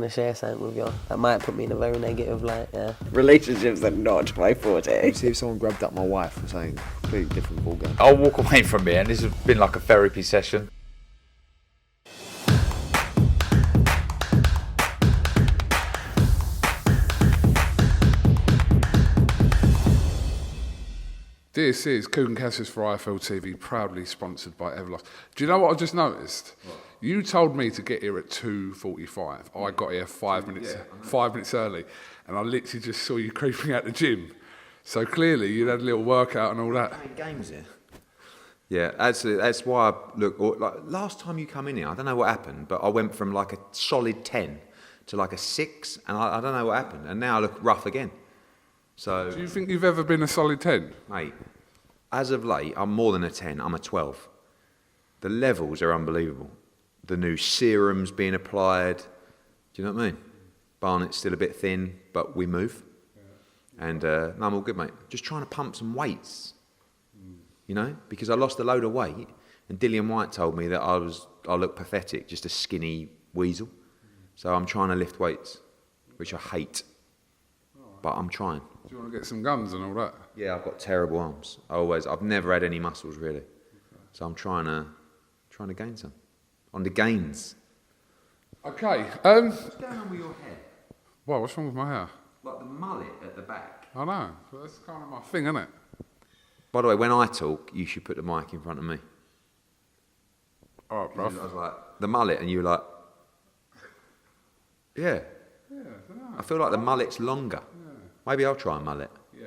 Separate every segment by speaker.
Speaker 1: to share something with you. That might put me in a very negative light, yeah.
Speaker 2: Relationships are not my forte.
Speaker 3: See if someone grabbed up my wife or something completely different ballgame.
Speaker 4: I'll walk away from here, and this has been like a therapy session.
Speaker 5: This is KUGAN CASSIUS for IFL TV, proudly sponsored by Everlast. Do you know what I just noticed? What? You told me to get here at 2:45. I got here 5 minutes early, and I literally just saw you creeping out the gym. So clearly you'd had a little workout and all that.
Speaker 6: Playing games here. Yeah, that's why like last time you come in here, I don't know what happened, but I went from like a solid 10 to like a 6, and I don't know what happened, and now I look rough again. So,
Speaker 5: do you think you've ever been a solid 10?
Speaker 6: Mate, as of late, I'm more than a 10, I'm a 12. The levels are unbelievable. The new serums being applied, do you know what I mean? Barnett's still a bit thin, but we move. Yeah. And no, I'm all good, mate. Just trying to pump some weights, you know, because I lost a load of weight, and Dillian White told me that I look pathetic, just a skinny weasel. So I'm trying to lift weights, which I hate, but I'm trying.
Speaker 5: Do you want to get some guns and all that?
Speaker 6: Yeah, I've got terrible arms. I've never had any muscles really. So I'm trying to gain some. On the gains.
Speaker 5: Okay.
Speaker 6: What's going on with your hair?
Speaker 5: Well, what's wrong with my hair?
Speaker 6: Like the mullet at the back.
Speaker 5: I know, but that's kind of my thing, isn't it?
Speaker 6: By the way, when I talk, you should put the mic in front of me.
Speaker 5: All right, bruv.
Speaker 6: I was like, the mullet, and you were like, yeah.
Speaker 5: Yeah, I don't know.
Speaker 6: I feel like the mullet's longer. Maybe I'll try a mullet.
Speaker 5: Yeah.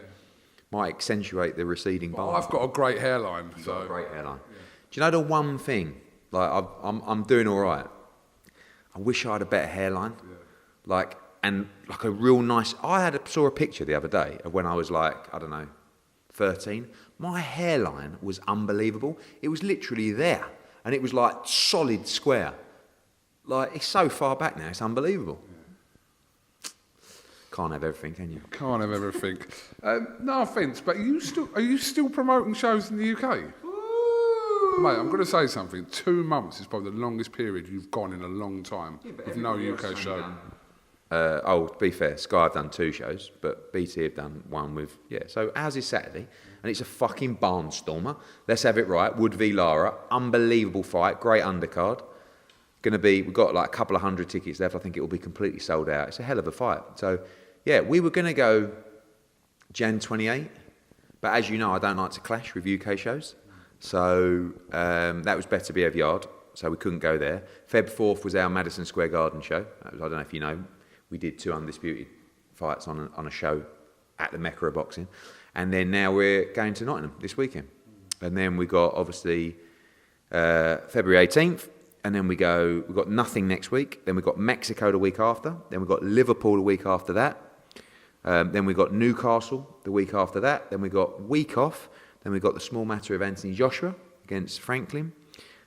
Speaker 6: Might accentuate the receding bar.
Speaker 5: I've got a great hairline.
Speaker 6: You've got a great hairline. Yeah. Do you know the one thing? Like I'm doing all right. I wish I had a better hairline. Yeah. Like a real nice. Saw a picture the other day of when I was like, I don't know, 13. My hairline was unbelievable. It was literally there, and it was like solid square. Like it's so far back now. It's unbelievable. Can't have everything, can you?
Speaker 5: Can't have everything. No offence, but are you still promoting shows in the UK? Ooh. Mate, I'm going to say something. 2 months is probably the longest period you've gone in a long time with no UK show.
Speaker 6: To be fair, Sky have done 2 shows, but BT have done 1 with... Yeah, so ours is Saturday, and it's a fucking barnstormer. Let's have it right. Wood v Lara. Unbelievable fight. Great undercard. We've got like a couple of 100 tickets left. I think it will be completely sold out. It's a hell of a fight. So... yeah, we were going to go Jan 28, but as you know, I don't like to clash with UK shows. So that was Better Behave Yard, so we couldn't go there. Feb 4th was our Madison Square Garden show. I don't know if you know, we did 2 undisputed fights on a show at the Mecca of Boxing. And then now we're going to Nottingham this weekend. And then we got, obviously, February 18th. And then we've got nothing next week. Then we've got Mexico the week after. Then we've got Liverpool the week after that. Then we've got Newcastle the week after that. Then we've got week off. Then we've got the small matter of Anthony Joshua against Franklin.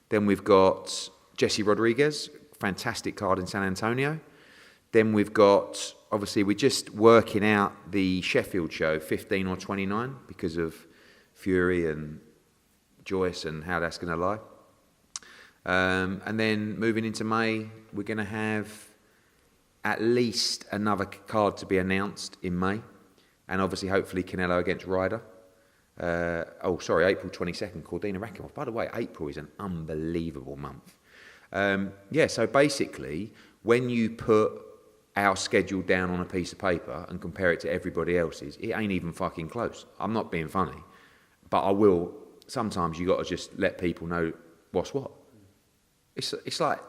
Speaker 6: Then we've got Jesse Rodriguez, fantastic card in San Antonio. Then we've got, obviously, we're just working out the Sheffield show, 15 or 29, because of Fury and Joyce and how that's going to lie. And then moving into May, we're going to have at least another card to be announced in May. And obviously, hopefully, Canelo against Ryder. April 22nd, Cordina Rakimov. By the way, April is an unbelievable month. So basically, when you put our schedule down on a piece of paper and compare it to everybody else's, it ain't even fucking close. I'm not being funny. But I will, sometimes you got to just let people know what's what. It's like,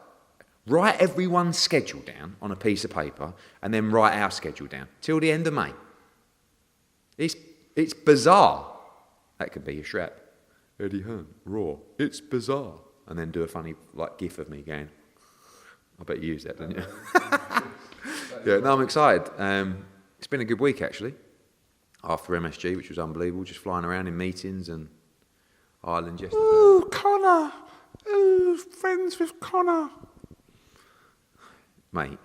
Speaker 6: write everyone's schedule down on a piece of paper and then write our schedule down till the end of May. It's bizarre. That could be your strap. Eddie Hearn, Raw. It's bizarre. And then do a funny gif of me going, I bet you use that, didn't you? Yeah, no, I'm excited. It's been a good week, actually. After MSG, which was unbelievable, just flying around in meetings and Ireland yesterday.
Speaker 5: Ooh, Connor. Ooh, friends with Connor.
Speaker 6: Mate,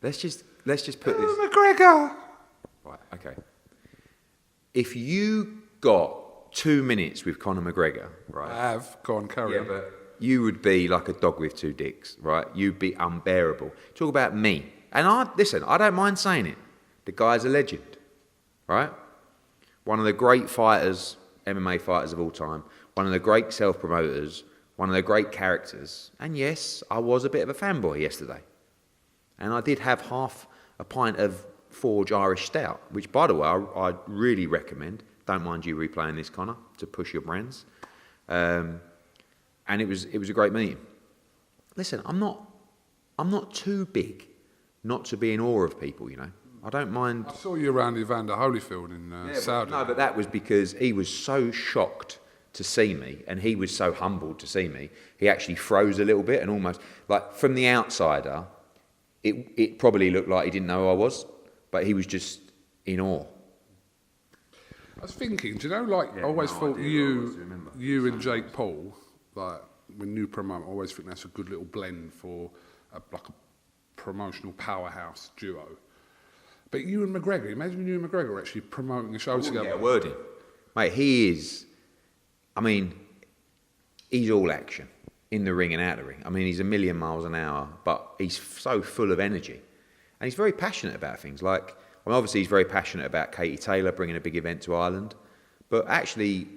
Speaker 6: let's just put this...
Speaker 5: McGREGOR.
Speaker 6: Right, okay. If you got 2 minutes with Conor McGregor, right?
Speaker 5: I have. Go on, carry on.
Speaker 6: But you would be like a dog with 2 dicks, right? You'd be unbearable. Talk about me. And I don't mind saying it. The guy's a legend, right? One of the great fighters, MMA fighters of all time. One of the great self-promoters. One of the great characters. And yes, I was a bit of a fanboy yesterday. And I did have half a pint of Forge Irish Stout, which, by the way, I really recommend. Don't mind you replaying this, Connor, to push your brands. And it was a great meeting. Listen, I'm not too big not to be in awe of people, you know. I don't mind.
Speaker 5: I saw you around Evander Holyfield in Saudi.
Speaker 6: No, but that was because he was so shocked to see me, and he was so humbled to see me. He actually froze a little bit, and almost like from the outsider, it probably looked like he didn't know who I was, but he was just in awe.
Speaker 5: I was thinking, do you know, like, I always thought you and Jake Paul, like, when you promote, I always think that's a good little blend for like a promotional powerhouse duo. But you and McGregor, imagine you and McGregor actually promoting a show together.
Speaker 6: Yeah, word in. Mate, he is, I mean, he's all action, in the ring and out of the ring. I mean, he's a million miles an hour, but he's so full of energy. And he's very passionate about things. Like, I mean, obviously he's very passionate about Katie Taylor bringing a big event to Ireland. But actually,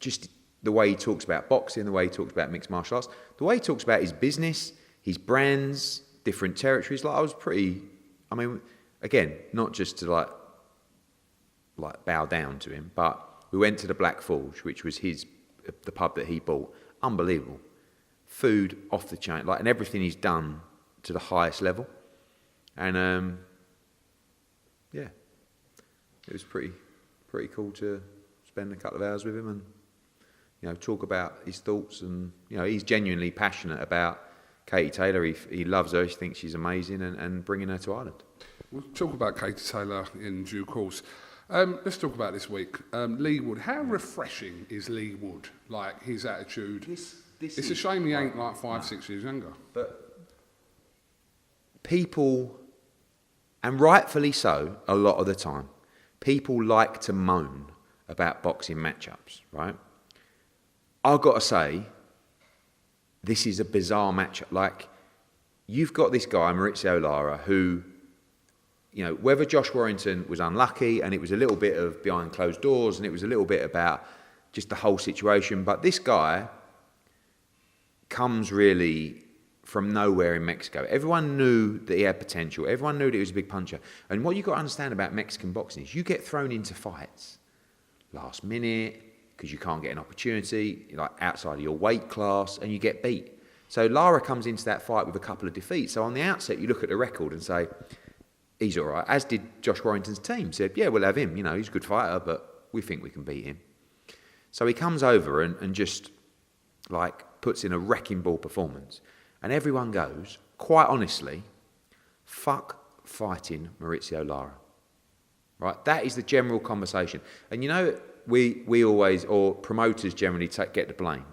Speaker 6: just the way he talks about boxing, the way he talks about mixed martial arts, the way he talks about his business, his brands, different territories. Like, I was pretty, I mean, again, not just to like bow down to him, but we went to the Black Forge, which was the pub that he bought. Unbelievable. Food off the chain, like, and everything he's done to the highest level. And yeah, it was pretty cool to spend a couple of hours with him and, you know, talk about his thoughts. And, you know, he's genuinely passionate about Katie Taylor. He loves her. He thinks she's amazing, and bringing her to Ireland.
Speaker 5: We'll talk about Katie Taylor in due course. Let's talk about this week. Lee Wood. How refreshing is Lee Wood? Like, his attitude. It's a shame he ain't like 5-6 years younger.
Speaker 6: But people, and rightfully so, a lot of the time, people like to moan about boxing matchups, right? I've got to say, this is a bizarre matchup. Like, you've got this guy, Maurizio Lara, who, you know, whether Josh Warrington was unlucky and it was a little bit of behind closed doors and it was a little bit about just the whole situation, but this guy comes really from nowhere in Mexico. Everyone knew that he had potential. Everyone knew that he was a big puncher. And what you've got to understand about Mexican boxing is you get thrown into fights last minute because you can't get an opportunity, like outside of your weight class, and you get beat. So Lara comes into that fight with a couple of defeats. So on the outset, you look at the record and say, he's all right, as did Josh Warrington's team. Said, yeah, we'll have him. You know, he's a good fighter, but we think we can beat him. So he comes over and just, like, puts in a wrecking ball performance. And everyone goes, quite honestly, fuck fighting Maurizio Lara. Right? That is the general conversation. And you know, we always, or promoters generally get the blame.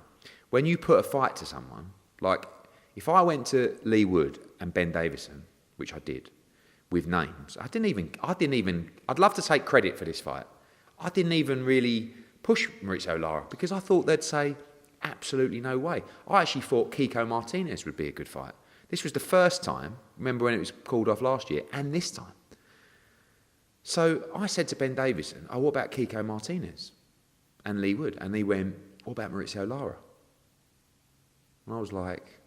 Speaker 6: When you put a fight to someone, like, if I went to Lee Wood and Ben Davison, which I did, with names, I'd love to take credit for this fight. I didn't even really push Maurizio Lara because I thought they'd say, absolutely no way. I actually thought Kiko Martinez would be a good fight. This was the first time, remember when it was called off last year, and this time. So I said to Ben Davison, oh, what about Kiko Martinez and Lee Wood? And he went, what about Maurizio Lara? And I was like,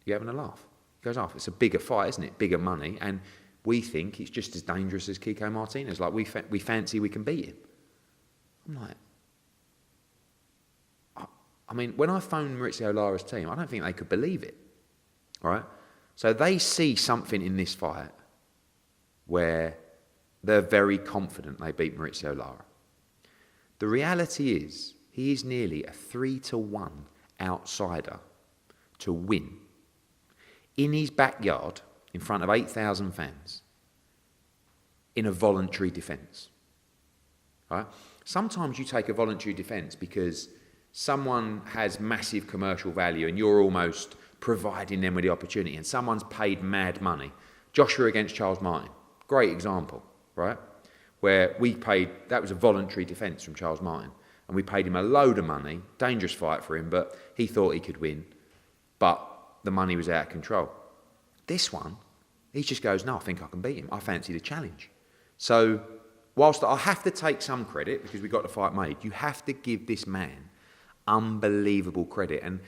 Speaker 6: you having a laugh? He goes, oh, it's a bigger fight, isn't it? Bigger money. And we think it's just as dangerous as Kiko Martinez. Like, we fancy we can beat him. I'm like, I mean, when I phoned Maurizio Lara's team, I don't think they could believe it, right? So they see something in this fight where they're very confident they beat Maurizio Lara. The reality is, he is nearly a 3-1 outsider to win in his backyard in front of 8,000 fans in a voluntary defence, right? Sometimes you take a voluntary defence because someone has massive commercial value and you're almost providing them with the opportunity, and someone's paid mad money. Joshua against Charles Martin, great example, right? Where that was a voluntary defence from Charles Martin, and we paid him a load of money, dangerous fight for him, but he thought he could win, but the money was out of control. This one, He just goes, no, I think I can beat him. I fancy the challenge. So whilst I have to take some credit because we got the fight made, you have to give this man unbelievable credit. And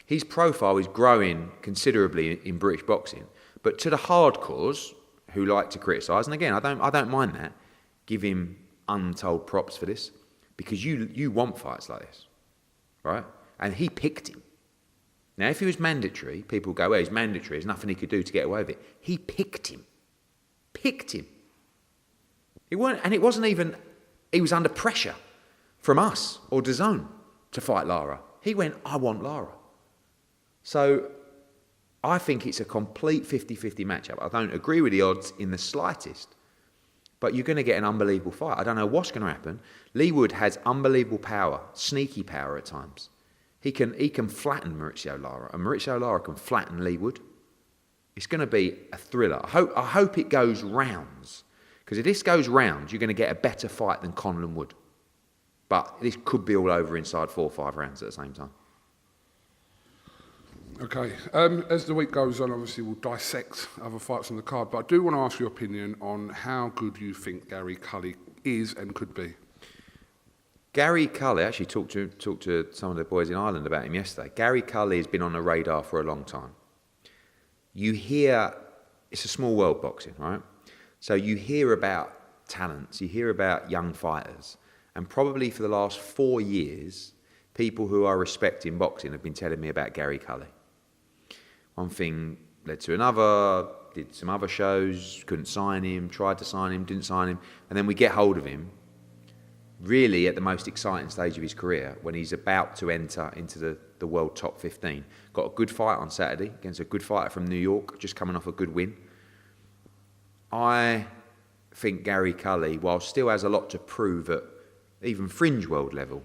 Speaker 6: his profile is growing considerably in British boxing. But to the hardcores who like to criticise, and again, I don't mind that, give him untold props for this, because you want fights like this, right? And he picked him. Now, if he was mandatory, people go, well, he's mandatory, there's nothing he could do to get away with it. He picked him. Picked him. It wasn't even, he was under pressure from us or DAZN to fight Lara. He went, I want Lara. So I think it's a complete 50-50 matchup. I don't agree with the odds in the slightest, but you're going to get an unbelievable fight. I don't know what's going to happen. Lee Wood has unbelievable power, sneaky power at times. He can flatten Maurizio Lara, and Maurizio Lara can flatten Lee Wood. It's going to be a thriller. I hope it goes rounds, because if this goes rounds, you're going to get a better fight than Conlan would. But this could be all over inside 4 or 5 rounds at the same time.
Speaker 5: Okay, as the week goes on, obviously we'll dissect other fights on the card, but I do want to ask your opinion on how good you think Gary Cully is and could be.
Speaker 6: Gary Cully, actually talked to some of the boys in Ireland about him yesterday. Gary Cully has been on the radar for a long time. You hear, it's a small world, boxing, right? So you hear about talents, you hear about young fighters, and probably for the last 4 years, people who I respect in boxing have been telling me about Gary Cully. One thing led to another, did some other shows, couldn't sign him, tried to sign him, didn't sign him, and then we get hold of him really at the most exciting stage of his career, when he's about to enter into the world top 15. Got a good fight on Saturday against a good fighter from New York, just coming off a good win. I think Gary Cully, while still has a lot to prove at even fringe world level,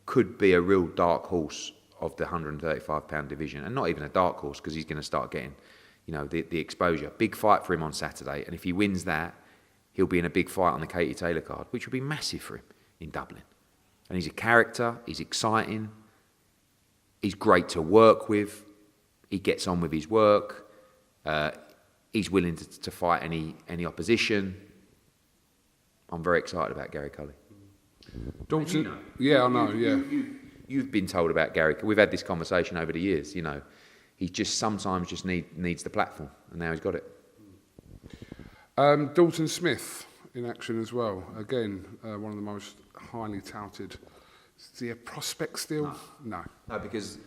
Speaker 6: could be a real dark horse of the 135-pound division, and not even a dark horse, because he's going to start getting, the exposure. Big fight for him on Saturday, and if he wins that, he'll be in a big fight on the Katie Taylor card, which will be massive for him in Dublin. And he's a character, he's exciting, he's great to work with, he gets on with his work, he's willing to fight any opposition. I'm very excited about Gary Cully.
Speaker 5: Dalton, yeah, I know, yeah.
Speaker 6: You've been told about Gary. We've had this conversation over the years. He just sometimes just needs the platform, and now he's got it.
Speaker 5: Dalton Smith in action as well. Again, one of the most highly touted. Is he a prospect still? No,
Speaker 6: because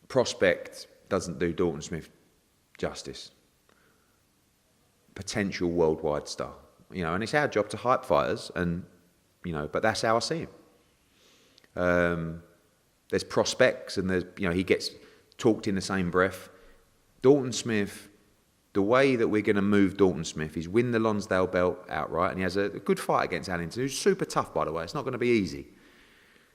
Speaker 6: prospect doesn't do Dalton Smith justice. Potential worldwide star. And it's our job to hype fighters, and but that's how I see him. There's prospects, and there's he gets talked in the same breath. Dalton Smith, the way that we're going to move Dalton Smith is win the Lonsdale belt outright, and he has a good fight against Allington, who's super tough, by the way. It's not going to be easy.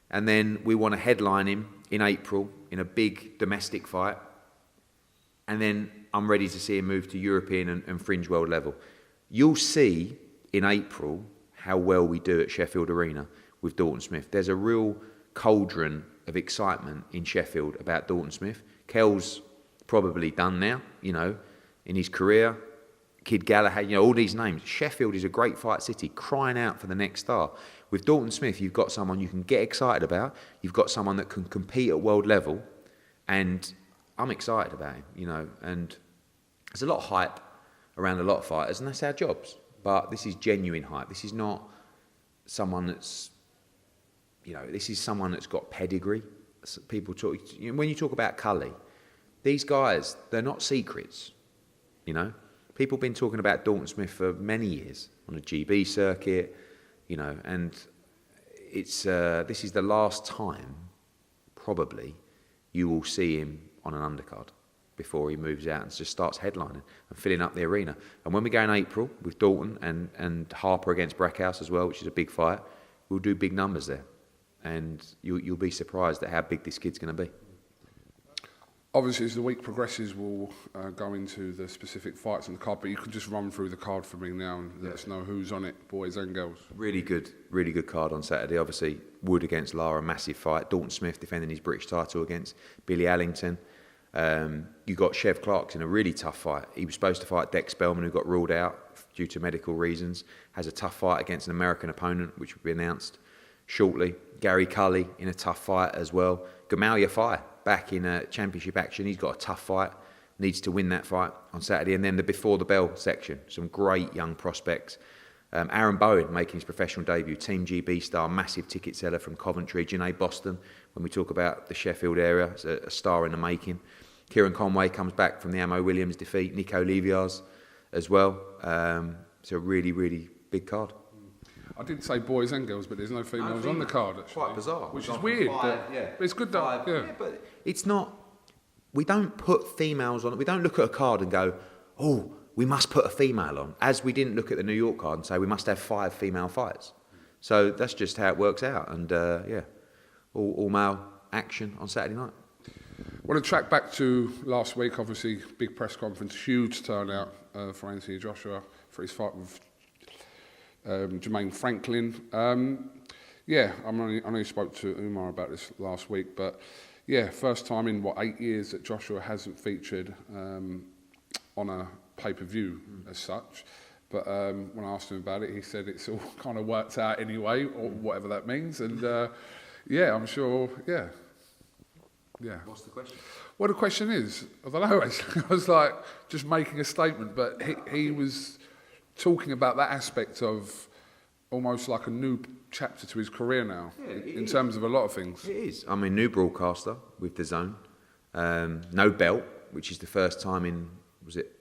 Speaker 6: And then we want to headline him in April in a big domestic fight, and then I'm ready to see him move to European and fringe world level. You'll see in April how well we do at Sheffield Arena with Dalton Smith. There's a real cauldron of excitement in Sheffield about Dalton Smith. Kel's probably done now, in his career. Kid Galahad, all these names. Sheffield is a great fight city, crying out for the next star. With Dalton Smith, you've got someone you can get excited about. You've got someone that can compete at world level, and I'm excited about him, and there's a lot of hype around a lot of fighters, and that's our jobs. But this is genuine hype. This is not someone that's, this is someone that's got pedigree. People talk, when you talk about Cully, these guys, they're not secrets, People have been talking about Dalton Smith for many years on the GB circuit, and it's this is the last time, probably, you will see him on an undercard before he moves out and just starts headlining and filling up the arena. And when we go in April with Dalton and Harper against Brackhouse as well, which is a big fight, we'll do big numbers there. And you'll be surprised at how big this kid's going to be.
Speaker 5: Obviously, as the week progresses, we'll go into the specific fights on the card, but you can just run through the card for me now and let us know who's on it, boys and girls. Really
Speaker 6: good card on Saturday. Obviously, Wood against Lara, massive fight. Dalton Smith defending his British title against Billy Allington. You got Chev Clark's in a really tough fight. He was supposed to fight Dex Spellman, who got ruled out due to medical reasons. Has a tough fight against an American opponent, which will be announced shortly. Gary Cully in a tough fight as well. Gamal Fire back in championship action. He's got a tough fight. Needs to win that fight on Saturday. And then the before the bell section, some great young prospects. Aaron Bowen making his professional debut, Team GB star, massive ticket seller from Coventry. Janae Boston, when we talk about the Sheffield area, is a star in the making. Kieran Conway comes back from the Amo Williams defeat. Nico Levias as well. It's a really, really big card.
Speaker 5: I did say boys and girls, but there's no females on the card, actually.
Speaker 6: Quite bizarre.
Speaker 5: Which is weird, but it's good though. Yeah,
Speaker 6: but it's not... We don't put females on it. We don't look at a card and go, oh, we must put a female on. As we didn't look at the New York card and say we must have 5 female fights. So that's just how it works out. And all male action on Saturday night.
Speaker 5: Well, to track back to last week, obviously, big press conference, huge turnout for Anthony Joshua for his fight with Jermaine Franklin. I know you spoke to Umar about this last week, but yeah, first time in 8 years that Joshua hasn't featured on a pay-per-view as such. But when I asked him about it, he said it's all kind of worked out anyway, or whatever that means. And I'm sure, yeah.
Speaker 6: What's the question?
Speaker 5: Well, the question is, I don't know, actually. I was like just making a statement, but he was talking about that aspect of almost like a new chapter to his career now, in terms of a lot of things.
Speaker 6: It is. I mean, new broadcaster with the Zone. No belt, which is the first time in, was it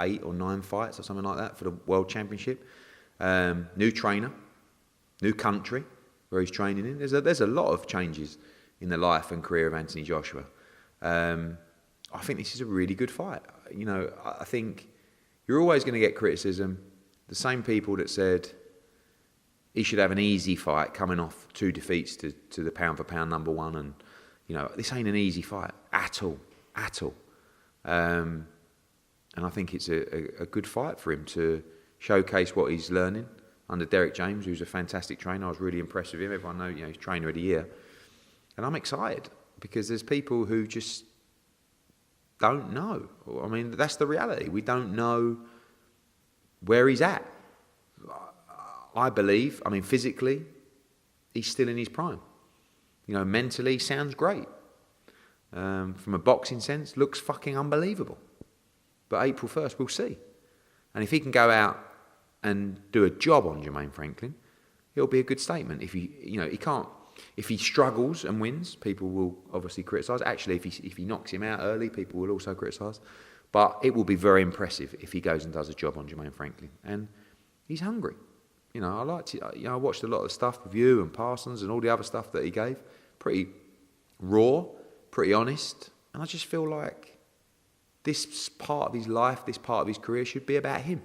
Speaker 6: 8 or 9 fights or something like that for the World Championship. New trainer, new country where he's training in. There's a lot of changes in the life and career of Anthony Joshua. I think this is a really good fight. You know, I think you're always going to get criticism. The same people that said he should have an easy fight coming off 2 defeats to the pound-for-pound number 1. And, you know, this ain't an easy fight at all. And I think it's a good fight for him to showcase what he's learning under Derek James, who's a fantastic trainer. I was really impressed with him. Everyone knows, he's trainer of the year. And I'm excited because there's people who just don't know. I mean, that's the reality. We don't know where he's at. I believe, physically, he's still in his prime. You know, mentally, sounds great. From a boxing sense, looks fucking unbelievable. But April 1st, we'll see. And if he can go out and do a job on Jermaine Franklin, it'll be a good statement. If he struggles and wins, people will obviously criticise. Actually, if he knocks him out early, people will also criticise. But it will be very impressive if he goes and does a job on Jermaine Franklin. And he's hungry. You know, I watched a lot of the stuff with you and Parsons and all the other stuff that he gave. Pretty raw, pretty honest. And I just feel like this part of his life, this part of his career should be about him.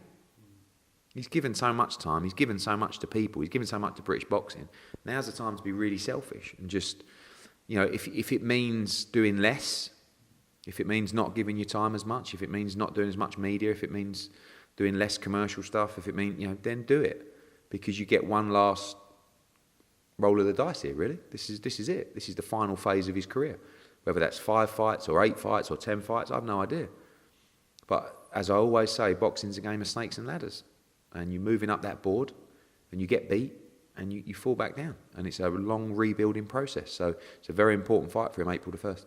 Speaker 6: He's given so much time. He's given so much to people. He's given so much to British boxing. Now's the time to be really selfish and just, you know, if it means doing less, if it means not giving your time as much, if it means not doing as much media, if it means doing less commercial stuff, if it means, then do it. Because you get one last roll of the dice here, really. This is it. This is the final phase of his career. Whether that's 5 fights or 8 fights or 10 fights, I have no idea. But as I always say, boxing's a game of snakes and ladders. And you're moving up that board and you get beat and you fall back down. And it's a long rebuilding process. So it's a very important fight for him, April the 1st.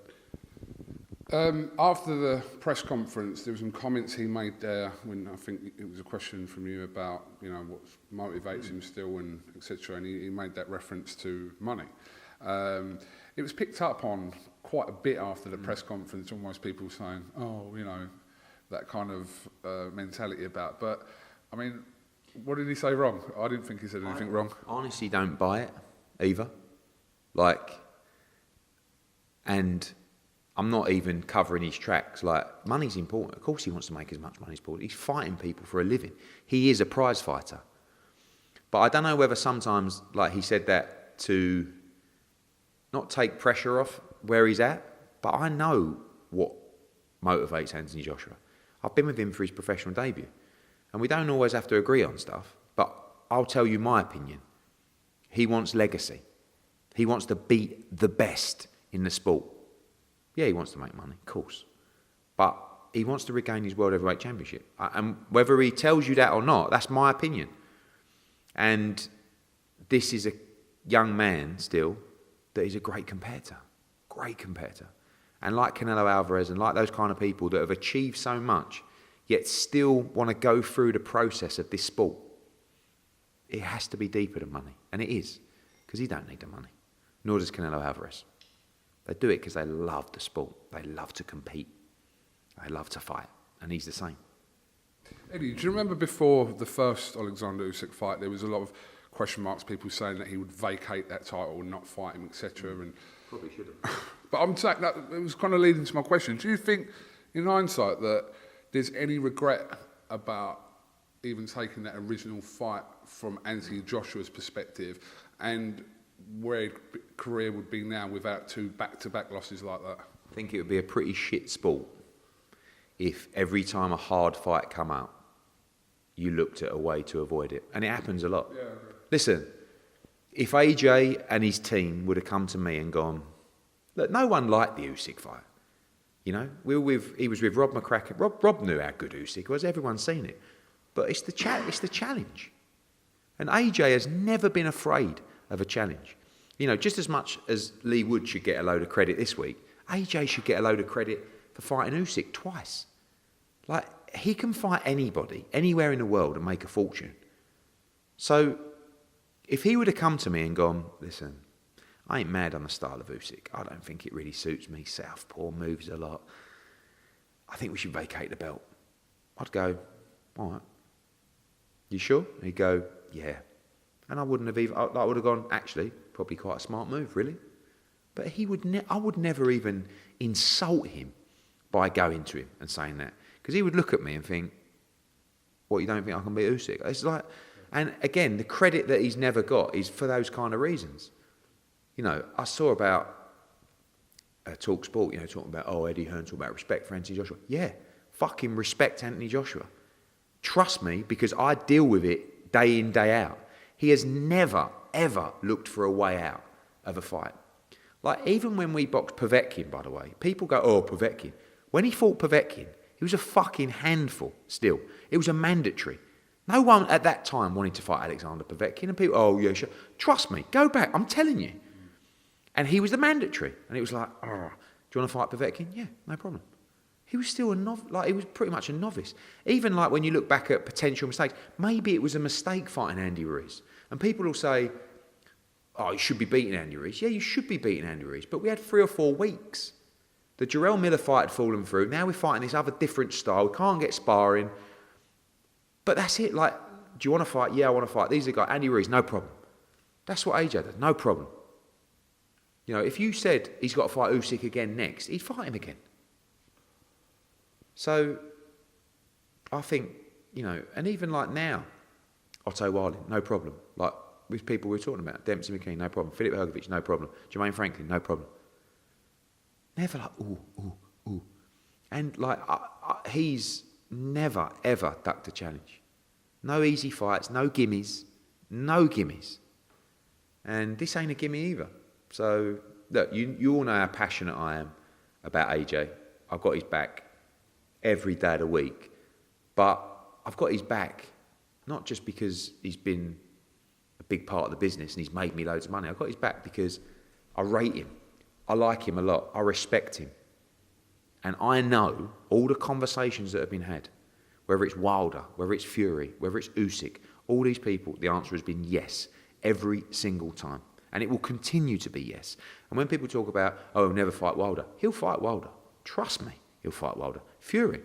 Speaker 5: After the press conference, there were some comments he made there when I think it was a question from you about, what motivates him still and etc. And he made that reference to money. It was picked up on quite a bit after the press conference, almost people saying, that kind of mentality about. But, what did he say wrong? I didn't think he said anything wrong.
Speaker 6: Honestly, don't buy it either. And I'm not even covering his tracks. Money's important. Of course he wants to make as much money as possible. He's fighting people for a living. He is a prize fighter. But I don't know whether sometimes, he said that to not take pressure off where he's at, but I know what motivates Anthony Joshua. I've been with him for his professional debut. And we don't always have to agree on stuff, but I'll tell you my opinion. He wants legacy. He wants to beat the best in the sport. Yeah, he wants to make money, of course. But he wants to regain his World Heavyweight Championship. And whether he tells you that or not, that's my opinion. And this is a young man still that is a great competitor. Great competitor. And like Canelo Alvarez and like those kind of people that have achieved so much, yet still want to go through the process of this sport, it has to be deeper than money. And it is, because he don't need the money. Nor does Canelo Alvarez. They do it because they love the sport. They love to compete. They love to fight. And he's the same.
Speaker 5: Eddie, do you remember before the first Alexander Usyk fight, there was a lot of question marks, people saying that he would vacate that title and not fight him, etc. And
Speaker 6: Probably should have.
Speaker 5: but I'm saying that it was kind of leading to my question. Do you think, in hindsight, that there's any regret about even taking that original fight from Anthony Joshua's perspective and where his career would be now without 2 back-to-back losses like that?
Speaker 6: I think it would be a pretty shit sport if every time a hard fight come out, you looked at a way to avoid it. And it happens a lot.
Speaker 5: Yeah.
Speaker 6: Listen, if AJ and his team would have come to me and gone, look, no one liked the Usyk fight. You know, he was with Rob McCracken. Rob knew how good Usyk was. Everyone's seen it. But it's the challenge. And AJ has never been afraid of a challenge. You know, just as much as Lee Wood should get a load of credit this week, AJ should get a load of credit for fighting Usyk twice. Like, he can fight anybody, anywhere in the world and make a fortune. So, if he would have come to me and gone, listen, I ain't mad on the style of Usyk. I don't think it really suits me. Southpaw moves a lot. I think we should vacate the belt. I'd go, all right. You sure? He'd go, yeah. And I wouldn't have even, I would have gone, actually, probably quite a smart move, really. But I would never even insult him by going to him and saying that. Because he would look at me and think, what, you don't think I can beat Usyk? It's like, and again, the credit that he's never got is for those kind of reasons. You know, I saw about Talk Sport, you know, talking about, Eddie Hearn, talking about respect for Anthony Joshua. Yeah, fucking respect Anthony Joshua. Trust me, because I deal with it day in, day out. He has never, ever looked for a way out of a fight. Like, even when we boxed Povetkin, by the way, people go, Povetkin. When he fought Povetkin, he was a fucking handful still. It was a mandatory. No one at that time wanted to fight Alexander Povetkin, and people, yeah, sure. Trust me, go back, I'm telling you. And he was the mandatory. And it was like, do you want to fight Povetkin? Yeah, no problem. He was still he was pretty much a novice. Even like when you look back at potential mistakes, maybe it was a mistake fighting Andy Ruiz. And people will say, you should be beating Andy Ruiz. Yeah, you should be beating Andy Ruiz. But we had 3 or 4 weeks. The Jarrell Miller fight had fallen through. Now we're fighting this other different style. We can't get sparring. But that's it. Like, do you want to fight? Yeah, I want to fight. These are the guys. Andy Ruiz, no problem. That's what AJ does. No problem. You know, if you said he's got to fight Usyk again next, he'd fight him again. So, I think, you know, and even like now, Otto Wilding, no problem. Like, with people we're talking about, Dempsey McKean, no problem. Filip Hrgovic, no problem. Jermaine Franklin, no problem. Never like, ooh. And like, he's never, ever ducked a challenge. No easy fights, no gimmies. And this ain't a gimme either. So, look, you all know how passionate I am about AJ. I've got his back every day of the week. But I've got his back not just because he's been a big part of the business and he's made me loads of money. I've got his back because I rate him. I like him a lot. I respect him. And I know all the conversations that have been had, whether it's Wilder, whether it's Fury, whether it's Usyk, all these people, the answer has been yes, every single time. And it will continue to be yes. And when people talk about, he'll never fight Wilder, he'll fight Wilder. Trust me, he'll fight Wilder. Fury,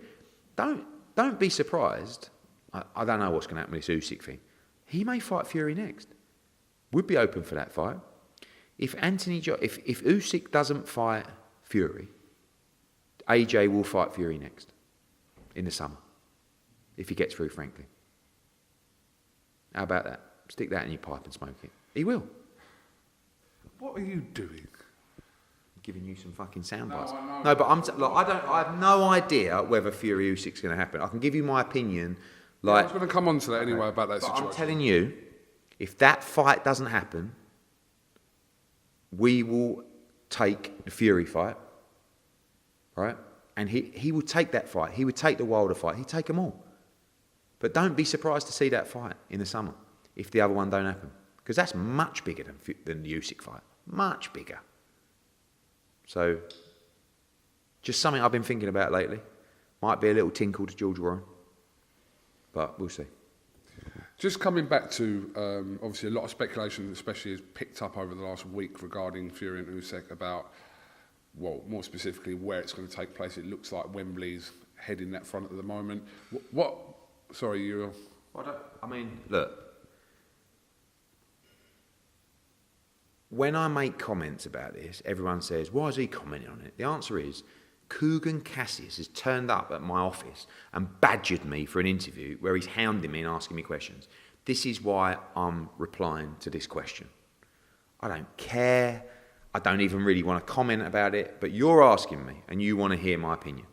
Speaker 6: don't be surprised. I don't know what's going to happen with this Usyk thing. He may fight Fury next. Would be open for that fight. If Usyk doesn't fight Fury, AJ will fight Fury next in the summer if he gets through Franklin. How about that? Stick that in your pipe and smoke it. He will.
Speaker 5: What are you doing?
Speaker 6: Giving you some fucking sound
Speaker 5: No,
Speaker 6: bites.
Speaker 5: I know.
Speaker 6: No, but I have no idea whether Fury Usyk's going to happen. I can give you my opinion.
Speaker 5: I was going to come on to that anyway about that
Speaker 6: But
Speaker 5: situation.
Speaker 6: I'm telling you, if that fight doesn't happen, we will take the Fury fight right? And he would take that fight. He would take the Wilder fight. He'd take them all. But don't be surprised to see that fight in the summer if the other one don't happen. Because that's much bigger than the USYK fight. Much bigger. So, just something I've been thinking about lately. Might be a little tinkle to George Warren. But we'll see.
Speaker 5: Just coming back to, obviously a lot of speculation, especially has picked up over the last week regarding Fury and USYK about, well, more specifically where it's going to take place. It looks like Wembley's heading that front at the moment. Sorry, you...
Speaker 6: Look. When I make comments about this, everyone says, why is he commenting on it? The answer is, KUGAN CASSIUS has turned up at my office and badgered me for an interview where he's hounding me and asking me questions. This is why I'm replying to this question. I don't care. I don't even really want to comment about it, but you're asking me and you want to hear my opinion.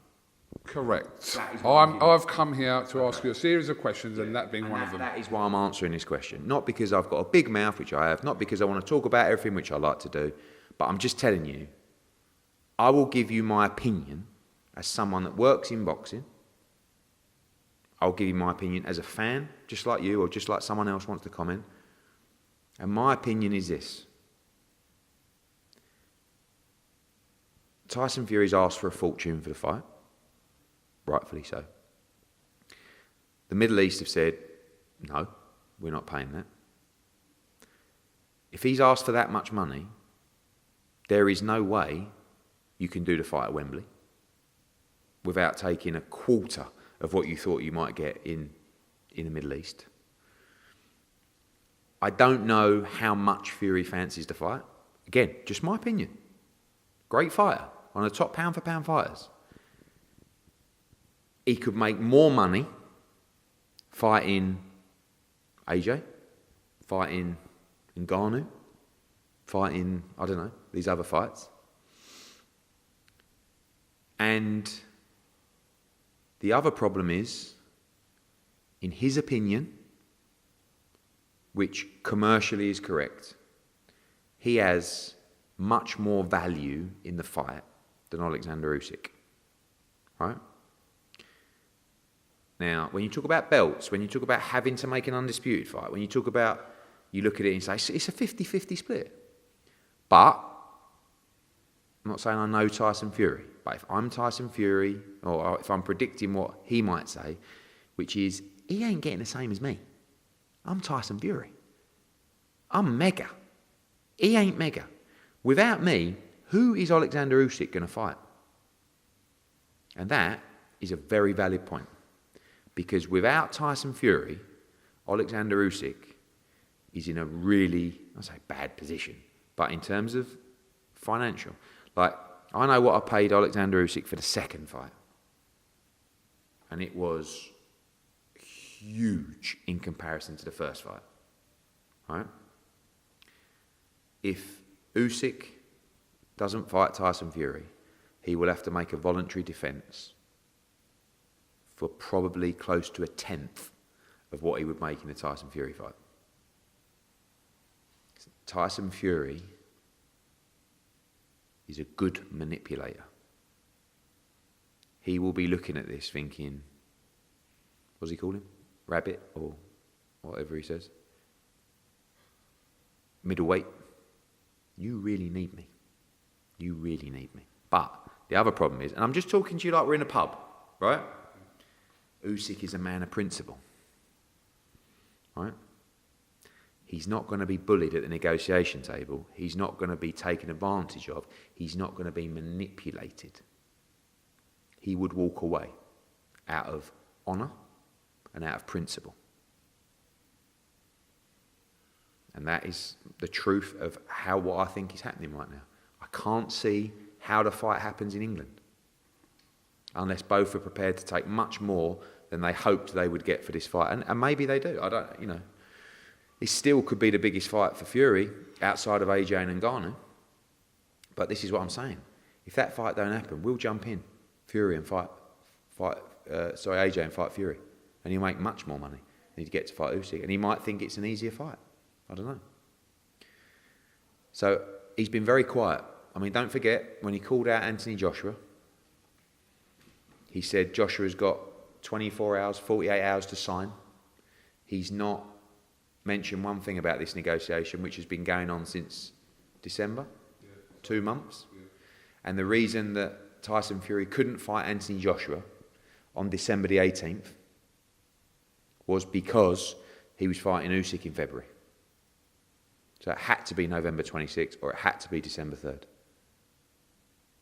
Speaker 5: Correct. I've come here to ask you a series of questions, and that being one of them.
Speaker 6: That is why I'm answering this question. Not because I've got a big mouth, which I have, not because I want to talk about everything, which I like to do, but I'm just telling you, I will give you my opinion as someone that works in boxing. I'll give you my opinion as a fan, just like you, or just like someone else wants to comment. And my opinion is this. Tyson Fury's asked for a fortune for the fight. Rightfully so. The Middle East have said, no, we're not paying that. If he's asked for that much money, there is no way you can do the fight at Wembley without taking a quarter of what you thought you might get in the Middle East. I don't know how much Fury fancies the fight. Again, just my opinion. Great fighter, one of the top pound-for-pound fighters. He could make more money fighting AJ, fighting Ngannou, fighting, I don't know, these other fights. And the other problem is, in his opinion, which commercially is correct, he has much more value in the fight than Alexander Usyk, right? Now, when you talk about belts, when you talk about having to make an undisputed fight, when you talk about, you look at it and say, it's a 50-50 split. But, I'm not saying I know Tyson Fury, but if I'm Tyson Fury, or if I'm predicting what he might say, which is, he ain't getting the same as me. I'm Tyson Fury. I'm mega. He ain't mega. Without me, who is Alexander Usyk going to fight? And that is a very valid point. Because without Tyson Fury, Alexander Usyk is in a really, I say bad position, but in terms of financial. Like, I know what I paid Alexander Usyk for the second fight. And it was huge in comparison to the first fight. Right? If Usyk doesn't fight Tyson Fury, he will have to make a voluntary defence for probably close to a tenth of what he would make in the Tyson Fury fight. Tyson Fury is a good manipulator. He will be looking at this thinking, what does he call him? Rabbit, or whatever he says. Middleweight. You really need me. You really need me. But the other problem is, and I'm just talking to you like we're in a pub, right? Usyk is a man of principle, right? He's not going to be bullied at the negotiation table. He's not going to be taken advantage of. He's not going to be manipulated. He would walk away out of honour and out of principle. And that is the truth of what I think is happening right now. I can't see how the fight happens in England unless both are prepared to take much more than they hoped they would get for this fight. And maybe they do. I don't, It still could be the biggest fight for Fury outside of AJ and Ngannou. But this is what I'm saying. If that fight don't happen, we'll jump in Fury and fight AJ and fight Fury. And he'll make much more money than he'd get to fight Usyk. And he might think it's an easier fight. I don't know. So he's been very quiet. I mean, don't forget, when he called out Anthony Joshua, He said Joshua's got 24 hours, 48 hours to sign. He's not mentioned one thing about this negotiation, which has been going on since December, 2 months. And the reason that Tyson Fury couldn't fight Anthony Joshua on December the 18th was because he was fighting Usyk in February. So it had to be November 26th or it had to be December 3rd.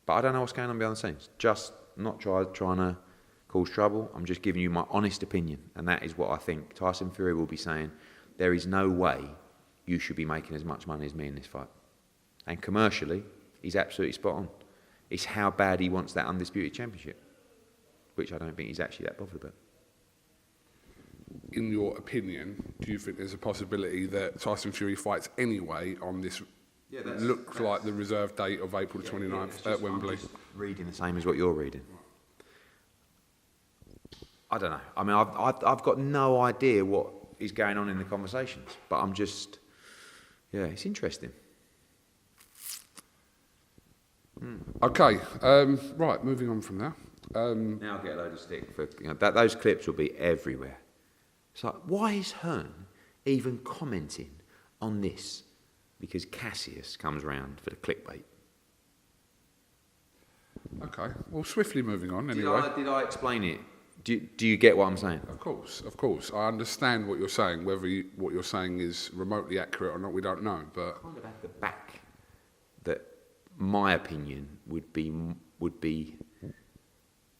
Speaker 6: But I don't know what's going on behind the scenes. Just not trying to cause trouble. I'm just giving you my honest opinion. And that is what I think. Tyson Fury will be saying, there is no way you should be making as much money as me in this fight. And commercially, he's absolutely spot on. It's how bad he wants that undisputed championship, which I don't think he's actually that bothered about.
Speaker 5: In your opinion, do you think there's a possibility that Tyson Fury fights anyway on this looks like the reserve date of April the 29th at Wembley?
Speaker 6: I'm just reading the same as what you're reading. I don't know. I mean, I've got no idea what is going on in the conversations, but I'm just, it's interesting.
Speaker 5: Okay, right, moving on from there.
Speaker 6: Now I'll get a load of stick for those clips will be everywhere. It's like, why is Hearn even commenting on this? Because Cassius comes round for the clickbait.
Speaker 5: Okay, well, swiftly moving on anyway.
Speaker 6: Did I explain it? Do you get what I'm saying?
Speaker 5: Of course. I understand what you're saying. Whether what you're saying is remotely accurate or not, we don't know. But
Speaker 6: kind of at the back that my opinion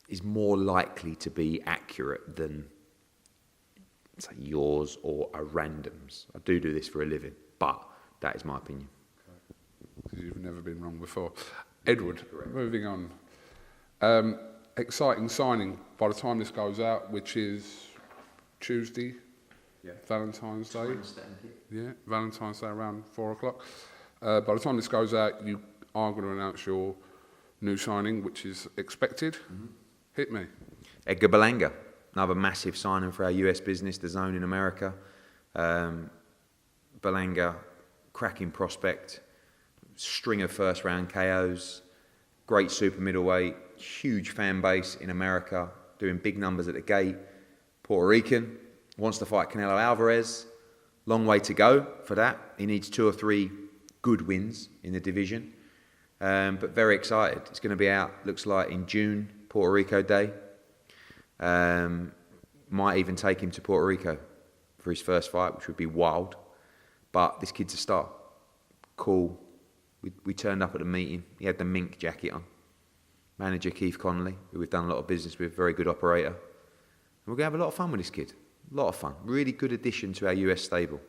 Speaker 6: is more likely to be accurate than say yours or a random's. I do this for a living, but that is my opinion.
Speaker 5: Because you've never been wrong before. Edward, moving on. Exciting signing by the time this goes out, which is Tuesday, Valentine's Day. Yeah, Valentine's Day around 4 o'clock. By the time this goes out, you are going to announce your new signing, which is expected. Mm-hmm. Hit me.
Speaker 6: Edgar Berlanga, another massive signing for our US business, the Zone in America. Berlanga, cracking prospect, string of first round KOs, great super middleweight, huge fan base in America, doing big numbers at the gate. Puerto Rican, wants to fight Canelo Alvarez. Long way to go for that. He needs 2 or 3 good wins in the division. But very excited. It's going to be out, looks like, in June, Puerto Rico Day. Might even take him to Puerto Rico for his first fight, which would be wild. But this kid's a star. Cool. We turned up at the meeting. He had the mink jacket on. Manager Keith Connolly, who we've done a lot of business with, very good operator. And we're going to have a lot of fun with this kid. A lot of fun. Really good addition to our US stable.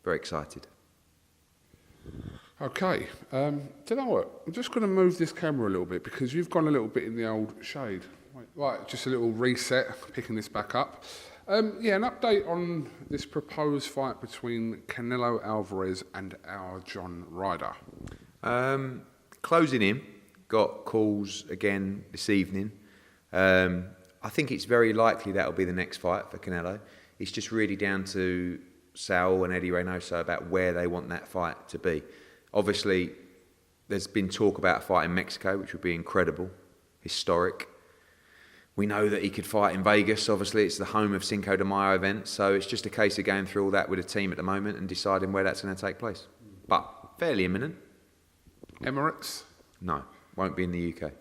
Speaker 6: Very excited.
Speaker 5: Okay. Do you know what? I'm just going to move this camera a little bit because you've gone a little bit in the old shade. Right, just a little reset, picking this back up. An update on this proposed fight between Canelo Alvarez and our John Ryder.
Speaker 6: Closing in. Got calls again this evening. I think it's very likely that'll be the next fight for Canelo. It's just really down to Saul and Eddie Reynoso about where they want that fight to be. Obviously, there's been talk about a fight in Mexico, which would be incredible, historic. We know that he could fight in Vegas. Obviously, it's the home of Cinco de Mayo event, so it's just a case of going through all that with a team at the moment and deciding where that's going to take place. But fairly imminent.
Speaker 5: Emirates?
Speaker 6: No, won't be in the UK.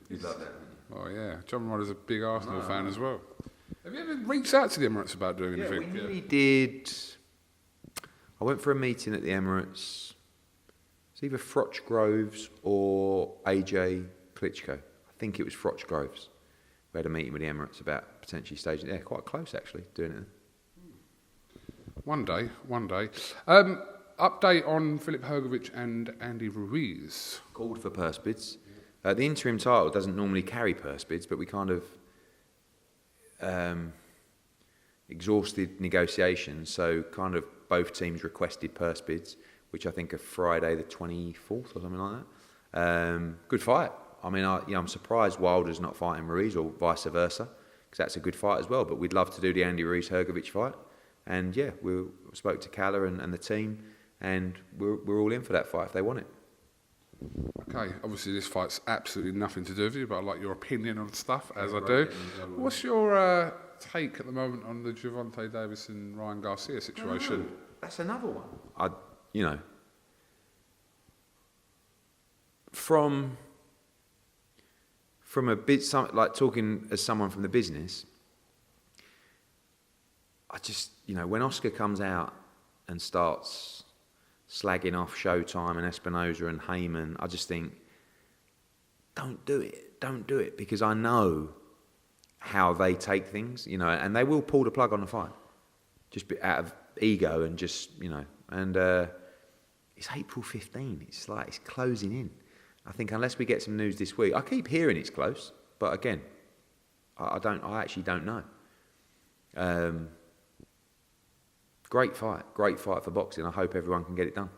Speaker 6: You'd love that, wouldn't you?
Speaker 5: Oh yeah, John Ryder's a big Arsenal fan as well. Have you ever reached out to the Emirates about doing anything?
Speaker 6: We nearly did. I went for a meeting at the Emirates. It's either Froch Groves or AJ Klitschko. I think it was Froch Groves. We had a meeting with the Emirates about potentially staging. Yeah, quite close actually, doing it.
Speaker 5: One day. Update on Filip Hrgović and Andy Ruiz.
Speaker 6: Called for purse bids. The interim title doesn't normally carry purse bids, but we kind of exhausted negotiations, so kind of both teams requested purse bids, which I think are Friday the 24th or something like that. Good fight. I mean, I'm surprised Wilder's not fighting Ruiz or vice versa, because that's a good fight as well. But we'd love to do the Andy Ruiz-Hrgović fight. And yeah, we spoke to Calla and the team, and we're all in for that fight if they want it.
Speaker 5: Okay, obviously this fight's absolutely nothing to do with you, but I like your opinion on stuff, as I do. What's your take at the moment on the Gervonta Davis and Ryan Garcia situation?
Speaker 6: That's another one. From a bit, like talking as someone from the business, I just, when Oscar comes out and starts slagging off Showtime and Espinoza and Heyman, I just think, don't do it, because I know how they take things, and they will pull the plug on the fight, just out of ego and just, and it's April 15, it's like, it's closing in. I think unless we get some news this week, I keep hearing it's close, but again, I actually don't know. Great fight for boxing. I hope everyone can get it done.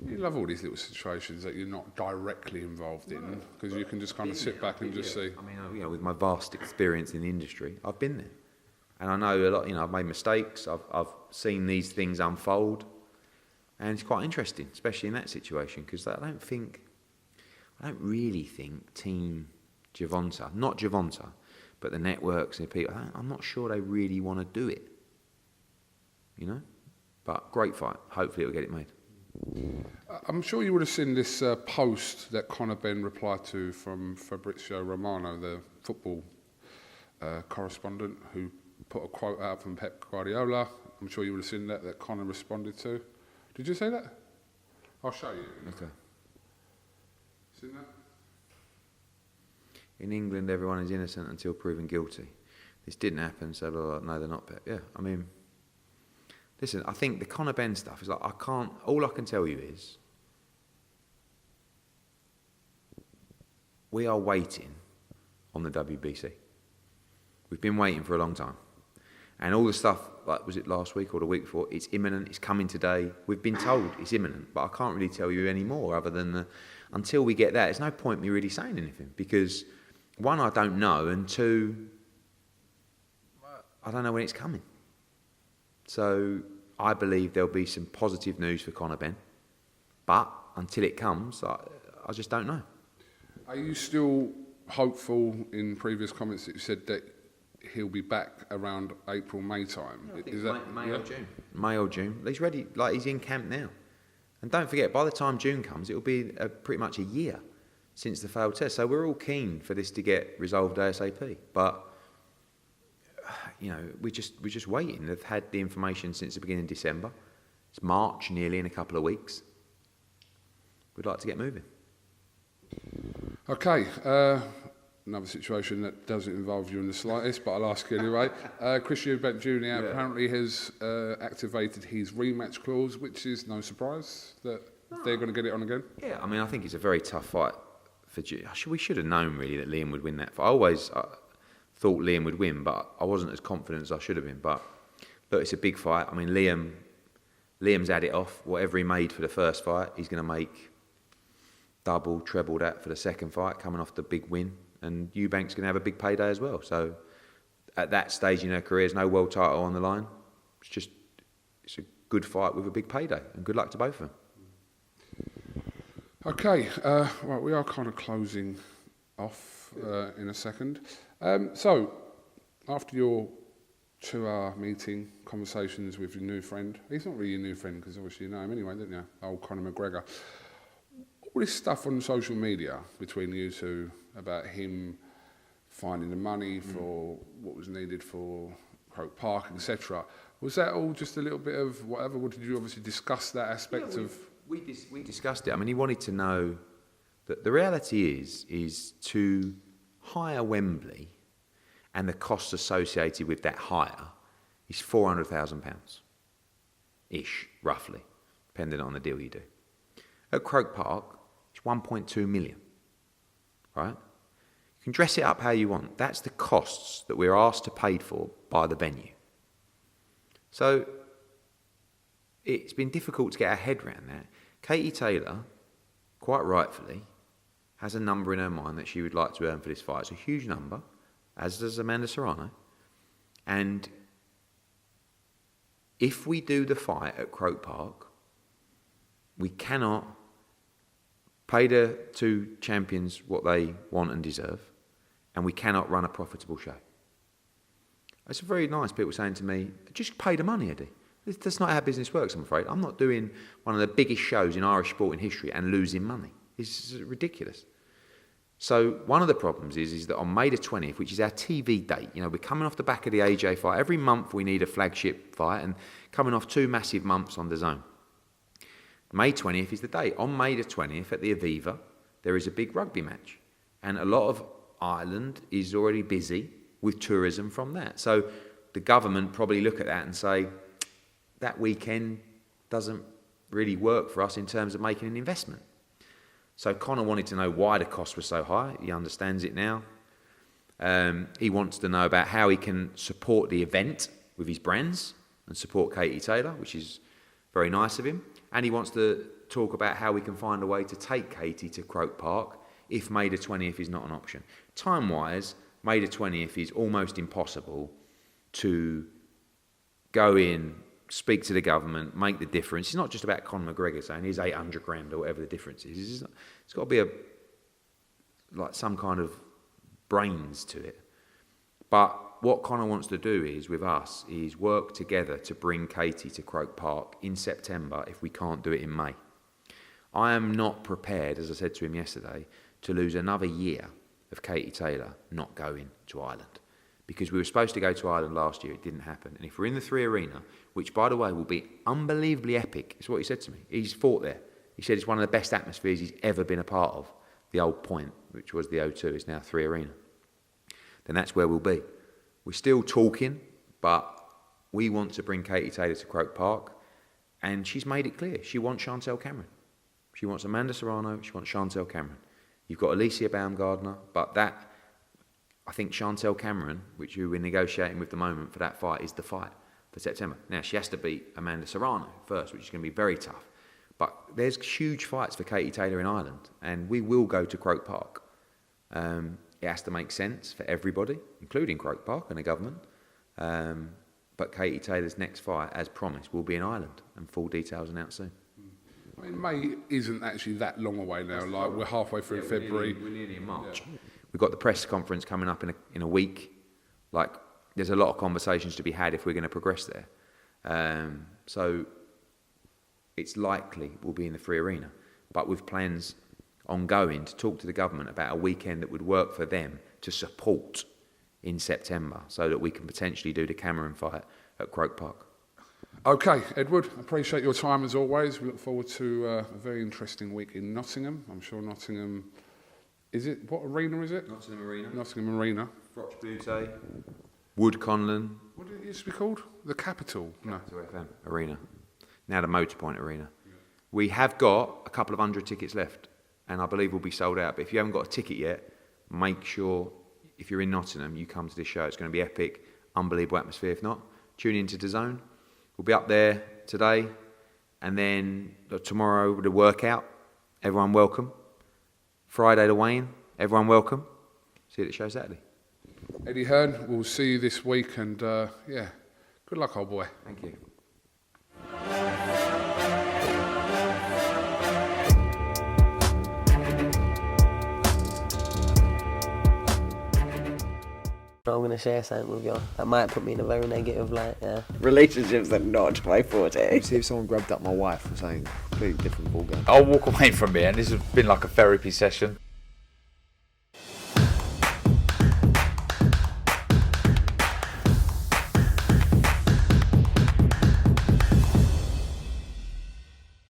Speaker 5: You love all these little situations that you're not directly involved in, because you can just kind of sit back and just see.
Speaker 6: I mean, with my vast experience in the industry, I've been there, and I know a lot. I've made mistakes. I've seen these things unfold, and it's quite interesting, especially in that situation, because I don't really think Team Gervonta, not Gervonta, but the networks and the people, I'm not sure they really want to do it. But great fight. Hopefully it'll get it made.
Speaker 5: I'm sure you would have seen this post that Conor Benn replied to from Fabrizio Romano, the football correspondent, who put a quote out from Pep Guardiola. I'm sure you would have seen that Conor responded to. Did you say that? I'll show you.
Speaker 6: Okay.
Speaker 5: Seen that?
Speaker 6: In England, everyone is innocent until proven guilty. This didn't happen, so no, they're not Pep. Yeah, I mean, listen, I think the Conor Benn stuff is like, all I can tell you is, we are waiting on the WBC. We've been waiting for a long time. And all the stuff, like, was it last week or the week before, it's imminent, it's coming today. We've been told it's imminent, but I can't really tell you any more other than until we get that, there's no point me really saying anything, because one, I don't know, and two, I don't know when it's coming. So I believe there'll be some positive news for Conor Benn, but until it comes, I just don't know.
Speaker 5: Are you still hopeful? In previous comments that you said that he'll be back around April, May time?
Speaker 6: I think is that May or June? May or June. He's ready, like he's in camp now. And don't forget, by the time June comes, it'll be pretty much a year since the failed test. So we're all keen for this to get resolved ASAP. But we're just waiting. They've had the information since the beginning of December. It's March nearly in a couple of weeks. We'd like to get moving.
Speaker 5: Okay, another situation that doesn't involve you in the slightest, but I'll ask you anyway. Chris Eubank Jr. apparently has activated his rematch clause, which is no surprise that they're going to get it on again.
Speaker 6: Yeah, I mean, I think it's a very tough fight for we should have known really that Liam would win that fight. I always thought Liam would win, but I wasn't as confident as I should have been. But look, it's a big fight. I mean, Liam's had it off. Whatever he made for the first fight, he's going to make double, treble that for the second fight, coming off the big win. And Eubank's going to have a big payday as well. So at that stage in her career, there's no world title on the line. It's a good fight with a big payday. And good luck to both of them.
Speaker 5: Okay, right, we are kind of closing off in a second. So, after your 2-hour meeting, conversations with your new friend, he's not really your new friend because obviously you know him anyway, didn't you? Old Conor McGregor. All this stuff on social media between you two about him finding the money for what was needed for Croke Park, etc. Was that all just a little bit of whatever? Or did you obviously discuss that aspect of?
Speaker 6: We discussed it. I mean, he wanted to know that the reality is to hire Wembley, and the costs associated with that hire is £400,000 ish, roughly, depending on the deal you do. At Croke Park, it's 1.2 million, right? You can dress it up how you want. That's the costs that we're asked to pay for by the venue. So it's been difficult to get our head around that. Katie Taylor, quite rightfully, has a number in her mind that she would like to earn for this fight. It's a huge number, as does Amanda Serrano. And if we do the fight at Croke Park, we cannot pay the two champions what they want and deserve, and we cannot run a profitable show. It's very nice people saying to me, just pay the money, Eddie. That's not how business works, I'm afraid. I'm not doing one of the biggest shows in Irish sport in history and losing money. It's ridiculous. So one of the problems is that on May the 20th, which is our TV date, you know, we're coming off the back of the AJ fight. Every month we need a flagship fight, and coming off 2 massive months on the zone. May 20th is the date. On May the 20th at the Aviva, there is a big rugby match. And a lot of Ireland is already busy with tourism from that. So the government probably look at that and say, that weekend doesn't really work for us in terms of making an investment. So Conor wanted to know why the cost was so high. He understands it now. He wants to know about how he can support the event with his brands and support Katie Taylor, which is very nice of him. And he wants to talk about how we can find a way to take Katie to Croke Park if May the 20th is not an option. Time-wise, May the 20th is almost impossible to go in, speak to the government, make the difference. It's not just about Conor McGregor saying here's 800 grand or whatever the difference is. It's got to be like some kind of brains to it. But what Conor wants to do is, with us, is work together to bring Katie to Croke Park in September if we can't do it in May. I am not prepared, as I said to him yesterday, to lose another year of Katie Taylor not going to Ireland. Because we were supposed to go to Ireland last year, it didn't happen. And if we're in the 3 Arena, which, by the way, will be unbelievably epic, it's what he said to me. He's fought there. He said it's one of the best atmospheres he's ever been a part of. The old Point, which was the O2, is now 3 Arena. Then that's where we'll be. We're still talking, but we want to bring Katie Taylor to Croke Park, and she's made it clear. She wants Chantel Cameron. She wants Amanda Serrano, she wants Chantel Cameron. You've got Alicia Baumgardner, but that, I think Chantel Cameron, which we're negotiating with the moment for that fight, is the fight for September. Now, she has to beat Amanda Serrano first, which is going to be very tough. But there's huge fights for Katie Taylor in Ireland, and we will go to Croke Park. It has to make sense for everybody, including Croke Park and the government. But Katie Taylor's next fight, as promised, will be in Ireland, and full details announced soon.
Speaker 5: I mean, May isn't actually that long away now. Like, we're halfway through February.
Speaker 6: We're nearly in March. Yeah. We've got the press conference coming up in a week. Like, there's a lot of conversations to be had if we're going to progress there. So it's likely we'll be in the 3 Arena, but with plans ongoing to talk to the government about a weekend that would work for them to support in September, so that we can potentially do the Cameron fight at Croke Park.
Speaker 5: Okay, Edward, appreciate your time as always. We look forward to a very interesting week in Nottingham. I'm sure Nottingham... Is it... What arena is it?
Speaker 6: Nottingham Arena.
Speaker 5: Nottingham Arena.
Speaker 6: Froch Butte. Wood Conlon.
Speaker 5: What did it used to be called? The Capital? No.
Speaker 6: Capital FM Arena. Now the Motorpoint Arena. Yeah. We have got a couple of 100 tickets left, and I believe we'll be sold out. But if you haven't got a ticket yet, make sure, if you're in Nottingham, you come to this show. It's going to be epic, unbelievable atmosphere. If not, tune into DAZN. We'll be up there today, and then tomorrow with the workout. Everyone welcome. Friday the weigh-in. Everyone welcome. See you at the show Saturday.
Speaker 5: Eddie Hearn, we'll see you this week, and yeah, good luck, old boy.
Speaker 6: Thank you.
Speaker 1: I'm going to share something with you that might put me in a very negative light, yeah.
Speaker 2: Relationships are not my forte.
Speaker 3: See if someone grabbed up my wife and saying completely different ballgame.
Speaker 4: I'll walk away from here, and this has been like a therapy session.